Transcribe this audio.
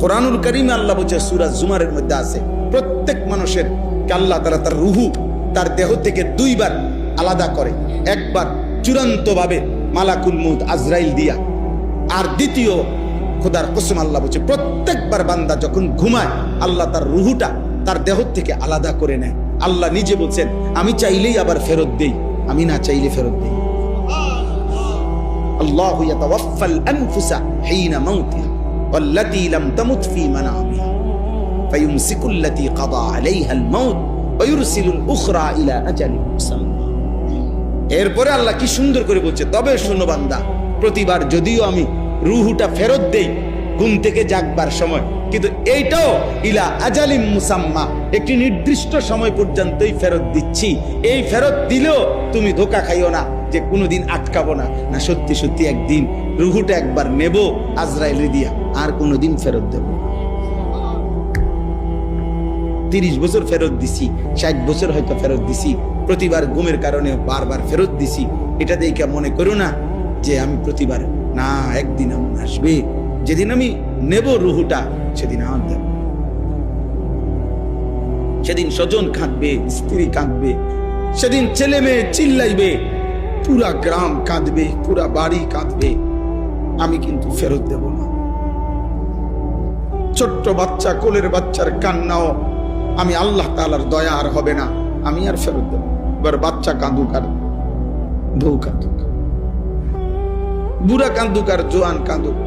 কোরআনুল কারীমে আল্লাহ বলছে, সূরা জুমারের মধ্যে আছে, প্রত্যেক মানুষের আল্লাহ তাআলা তার রুহু তার দেহ থেকে দুইবার আলাদা করে। একবার চূড়ান্ত ভাবে মালাকুল মউত আজরাইল দিয়া, আর দ্বিতীয় খোদার কসম আল্লাহ বলছে প্রত্যেকবার বান্দা যখন ঘুমায় আল্লাহ তার রুহুটা তার দেহ থেকে আলাদা করে নেয়। আল্লাহ নিজে বলছেন, আমি চাইলেই আবার ফেরত দেই, আমি না চাইলে ফেরত দেই। আল্লাহু ইয়াতাওয়াফাল আনফুসা হিনা মাউতিহা ওয়াল্লাতী লাম তামুত ফী মানামিহা ফায়ুমসিকুল্লাতী কাদা আলাইহাল মাউত ওয়া ইউরসিলুল উখরা ইলা আজালিন মুসাম্মা। এরপরে আল্লাহ কি সুন্দর করে বলছে, তবে শোনো বান্দা, প্রতিবার যদিও আমি রুহুটা ফেরত দেই ঘুম থেকে জাগবার সময়, কিন্তু এইটাও ইলা আজালিম মুসাম্মা, একটি নির্দিষ্ট সময় পর্যন্তই ফেরত দিচ্ছি। এই ফেরত দিলেও তুমি ধোঁকা খাইও না যে কোনোদিন আটকাবো না, না সত্যি সত্যি একদিন রুহুটা একবার নেব আজরাইল দিয়া, আর কোনোদিন ফেরত দেব। 30 বছর ফেরত দিছি, 60 বছর হয়তো ফেরত দিছি, প্রতিবার ঘুমের কারণে বারবার ফেরত দিছি। এটা দেখে মনে করো না যে আমি প্রতিবার, না, একদিন এমন আসবে যেদিন আমি নেব রুহুটা, সেদিন আমার দেব। সেদিন স্বজন কাঁদবে, স্ত্রী কাঁদবে, সেদিন ছেলে মেয়ে চিল্লাইবে, পুরা গ্রাম কাঁদবে, পুরা বাড়ি কাঁদবে, আমি কিন্তু ফেরত দেব না। ছোট্ট বাচ্চা, কোলের বাচ্চার কান্নাও আমি আল্লাহ তাআলার দয়া আর হবে না, আমি আর ফেরত দেব। এবার বাচ্চা কাঁদুক আর বউ কাঁদুক, বুড়া কাঁদুক আর জোয়ান কাঁদুক,